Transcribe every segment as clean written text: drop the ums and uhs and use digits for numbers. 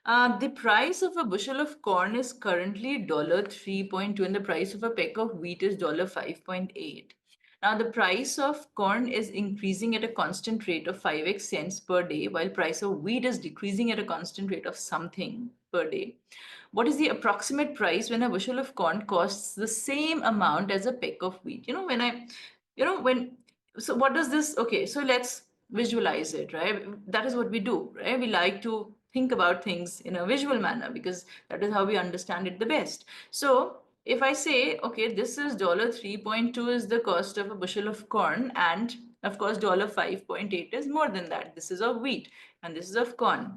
The price of a bushel of corn is currently $3.2 and the price of a peck of wheat is $5.8. Now the price of corn is increasing at a constant rate of 5x cents per day, while price of wheat is decreasing at a constant rate of something per day. What is the approximate price when a bushel of corn costs the same amount as a peck of wheat? So what does this, okay, so let's visualize it, right? That is what we do, right? We like to think about things in a visual manner because that is how we understand it the best. So if I say, okay, this is $3.2 is the cost of a bushel of corn, and of course $5.8 is more than that. This is of wheat and this is of corn.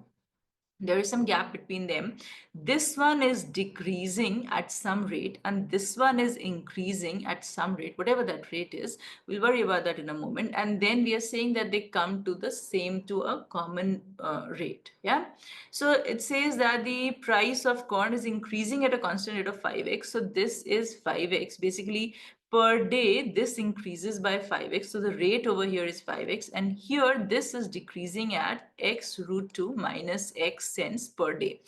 There is some gap between them. This one is decreasing at some rate and this one is increasing at some rate, whatever that rate is. We'll worry about that in a moment. And then we are saying that they come to the same, to a common rate. Yeah. So it says that the price of corn is increasing at a constant rate of 5x. So this is 5x. Basically, per day, this increases by 5x. So the rate over here is 5x. And here, this is decreasing at x root 2 minus x cents per day.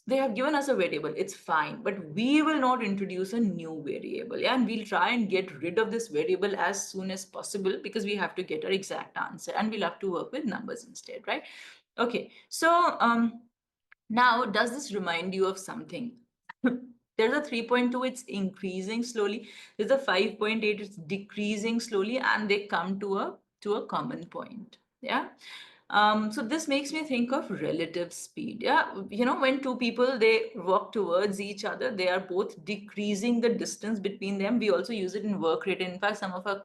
They have given us a variable, it's fine, but we will not introduce a new variable. Yeah, and we'll try and get rid of this variable as soon as possible because we have to get our exact answer and we'll have to work with numbers instead, right? Okay, so now does this remind you of something? There's a 3.2, it's increasing slowly. There's a 5.8, it's decreasing slowly, and they come to a common point. Yeah. So this makes me think of relative speed. Yeah, when two people, they walk towards each other, they are both decreasing the distance between them. We also use it in work rate. In fact, some of our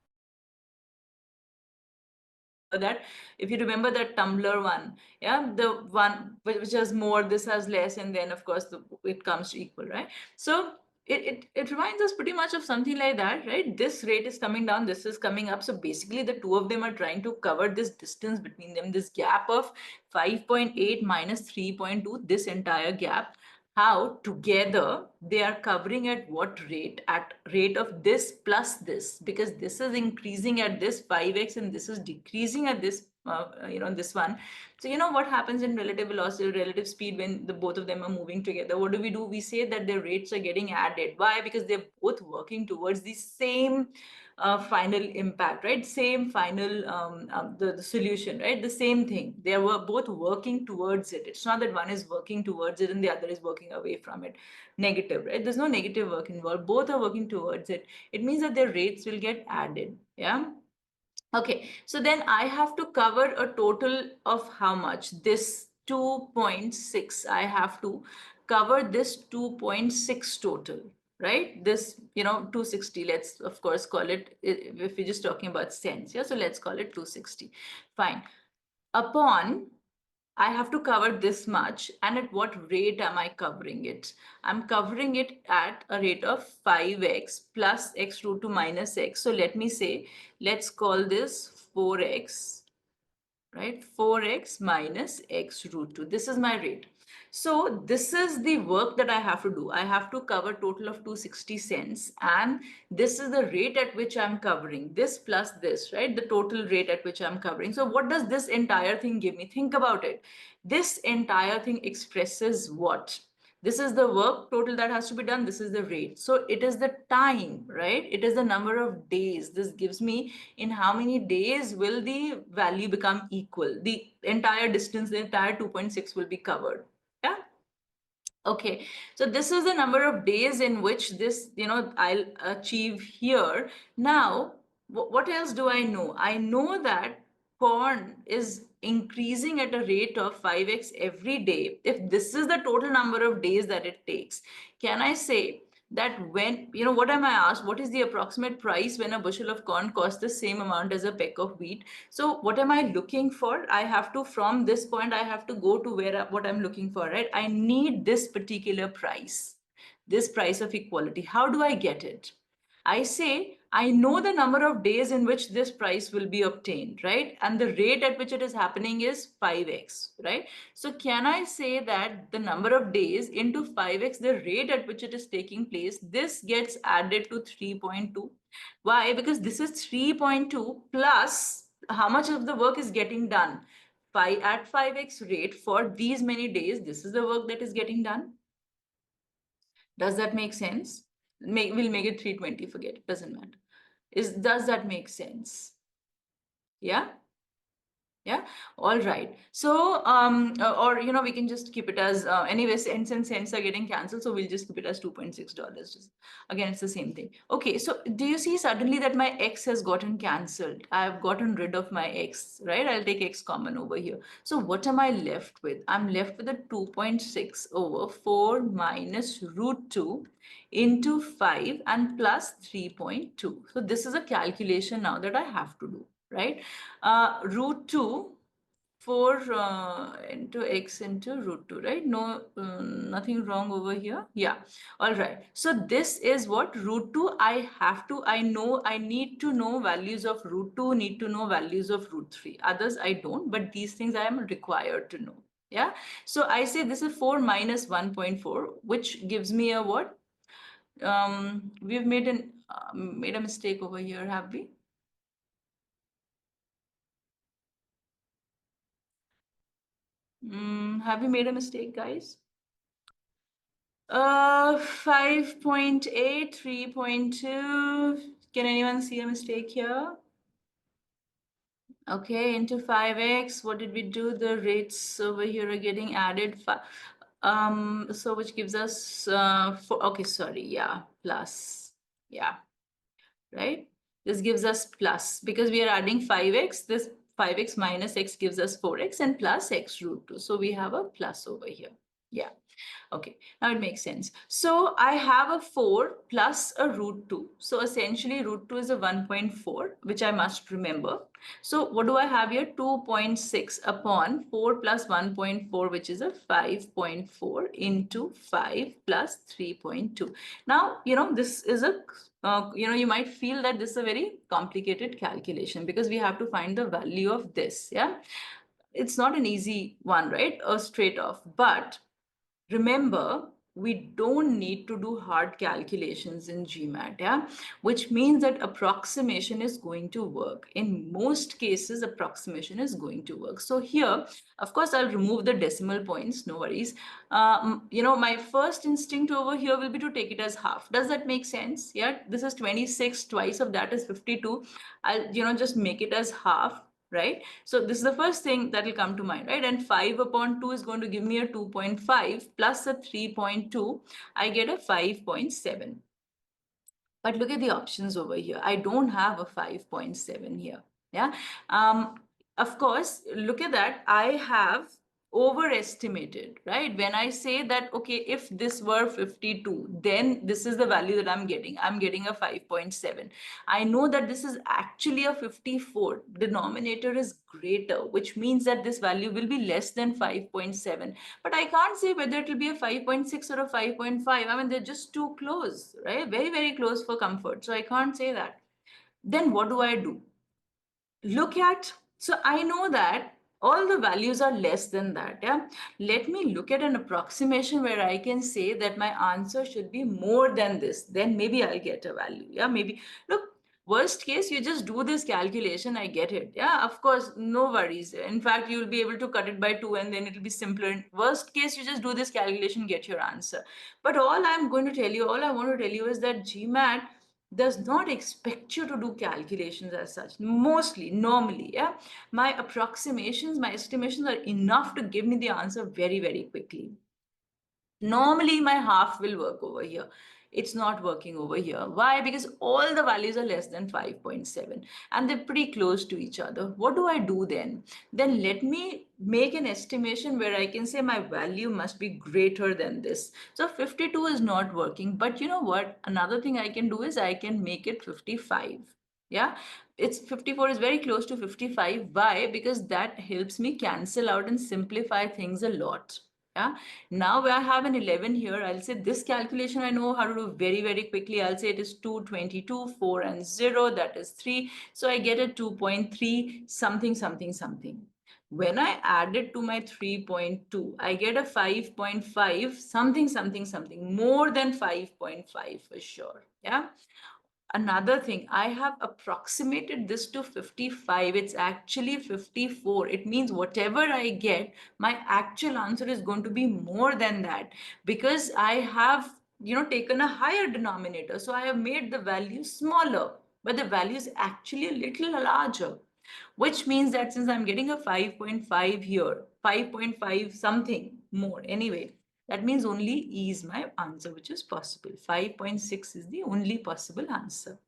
that, if you remember that tumbler one, yeah, the one which has more, this has less, and then of course it comes to equal, right? So it reminds us pretty much of something like that, right? This rate is coming down, this is coming up. So basically the two of them are trying to cover this distance between them, this gap of 5.8 minus 3.2, this entire gap. How together they are covering at what rate? At rate of this plus this, because this is increasing at this 5x and this is decreasing at this this one. So what happens in relative velocity, relative speed, when the both of them are moving together? What do? We say that their rates are getting added. Why? Because they're both working towards the same final impact, right? Same final the solution, right? The same thing. They were both working towards it. It's not that one is working towards it and the other is working away from it. Negative, right? There's no negative work involved. Both are working towards it. It means that their rates will get added. Yeah. Okay, so then I have to cover a total of how much? This 2.6. I have to cover this 2.6 total, right? This, 260, let's of course call it, if we're just talking about cents. Yeah, so let's call it 260. Fine. Upon, I have to cover this much, and at what rate am I covering it? I'm covering it at a rate of 5x plus x root 2 minus x. So let me say, let's call this 4x, right? 4x minus x root 2. This is my rate. So this is the work that I have to do. I have to cover total of 260 cents, and this is the rate at which I'm covering this plus this, right? The total rate at which I'm covering. So what does this entire thing give me? Think about it. This entire thing expresses what? This is the work total that has to be done. This is the rate. So it is the time, right? It is the number of days. This gives me in how many days will the value become equal. The entire distance, the entire 2.6 will be covered. Yeah. Okay. So this is the number of days in which this, I'll achieve here. Now, what else do I know? I know that corn is increasing at a rate of 5x every day. If this is the total number of days that it takes, can I say that when, what am I asked? What is the approximate price when a bushel of corn costs the same amount as a peck of wheat? So what am I looking for? I have to, from this point, I have to go to where, what I'm looking for, right? I need this particular price, this price of equality. How do I get it? I say, I know the number of days in which this price will be obtained, right? And the rate at which it is happening is 5x, right? So can I say that the number of days into 5x, the rate at which it is taking place, this gets added to 3.2. Why? Because this is 3.2 plus how much of the work is getting done? at 5x rate for these many days, this is the work that is getting done. Does that make sense? We'll make it 320, forget it, doesn't matter. Does that make sense? Yeah? Yeah, all right. So, or we can just keep it as anyway, cents and cents are getting cancelled, so we'll just keep it as $2.6. Just again, it's the same thing. Okay, so do you see suddenly that my x has gotten cancelled? I have gotten rid of my x, right? I'll take x common over here. So what am I left with? I'm left with a 2.6 over 4 minus root 2 into 5 and plus 3.2. So this is a calculation now that I have to do, right? Root 2 4 into x into root 2, right? No, nothing wrong over here. Yeah, all right. So this is what root 2. I need to know values of root 2, need to know values of root 3. Others I don't, but these things I am required to know. Yeah, so I say this is 4 minus 1.4, which gives me a what? We've made a mistake over here, have we? Have we made a mistake, guys? 5.8, 3.2. Can anyone see a mistake here? Okay, into 5x. What did we do? The rates over here are getting added. So which gives us okay, sorry, yeah, plus. Yeah, right? This gives us plus because we are adding 5x. This 5x minus x gives us 4x and plus x root 2. So we have a plus over here. Yeah. Okay, now it makes sense. So I have a 4 plus a root 2. So essentially root 2 is a 1.4, which I must remember. So what do I have here? 2.6 upon 4 plus 1.4, which is a 5.4 into 5 plus 3.2. Now, this is a, you might feel that this is a very complicated calculation because we have to find the value of this, yeah? It's not an easy one, right? Or straight off, but remember, we don't need to do hard calculations in GMAT, yeah? Which means that approximation is going to work. In most cases, approximation is going to work. So here, of course, I'll remove the decimal points, no worries. My first instinct over here will be to take it as half. Does that make sense? Yeah, this is 26, twice of that is 52. I'll, just make it as half, right? So this is the first thing that will come to mind, right? And 5 upon 2 is going to give me a 2.5 plus a 3.2. I get a 5.7. But look at the options over here. I don't have a 5.7 here. Yeah. Of course, look at that. I have overestimated, right? When I say that, okay, if this were 52, then this is the value that I'm getting. I'm getting a 5.7. I know that this is actually a 54. Denominator is greater, which means that this value will be less than 5.7. But I can't say whether it will be a 5.6 or a 5.5. I mean, they're just too close, right? Very, very close for comfort. So I can't say that. Then what do I do? So I know that all the values are less than that. Yeah. Let me look at an approximation where I can say that my answer should be more than this. Then maybe I'll get a value. Yeah. Maybe, look, worst case, you just do this calculation. I get it. Yeah. Of course, no worries. In fact, you'll be able to cut it by 2 and then it'll be simpler. Worst case, you just do this calculation, get your answer. But all I want to tell you is that GMAT does not expect you to do calculations as such. Mostly, normally, yeah, my approximations, my estimations are enough to give me the answer very, very quickly. Normally my half will work over here. It's not working over here. Why? Because all the values are less than 5.7 and they're pretty close to each other. What do I do then? Then let me make an estimation where I can say my value must be greater than this. So 52 is not working, but you know what? Another thing I can do is I can make it 55. Yeah, it's 54 is very close to 55. Why? Because that helps me cancel out and simplify things a lot. Yeah. Now I have an 11 here. I'll say this calculation I know how to do very, very quickly. I'll say it is 222, 4 and 0. That is 3. So I get a 2.3 something, something, something. When I add it to my 3.2, I get a 5.5 something, something, something. More than 5.5 for sure. Yeah. another thing, I have approximated this to 55. It's actually 54. It means whatever I get, my actual answer is going to be more than that, because I have, taken a higher denominator. So I have made the value smaller, but the value is actually a little larger, which means that since I'm getting a 5.5 here, 5.5 something more anyway, that means only E is my answer, which is possible. 5.6 is the only possible answer.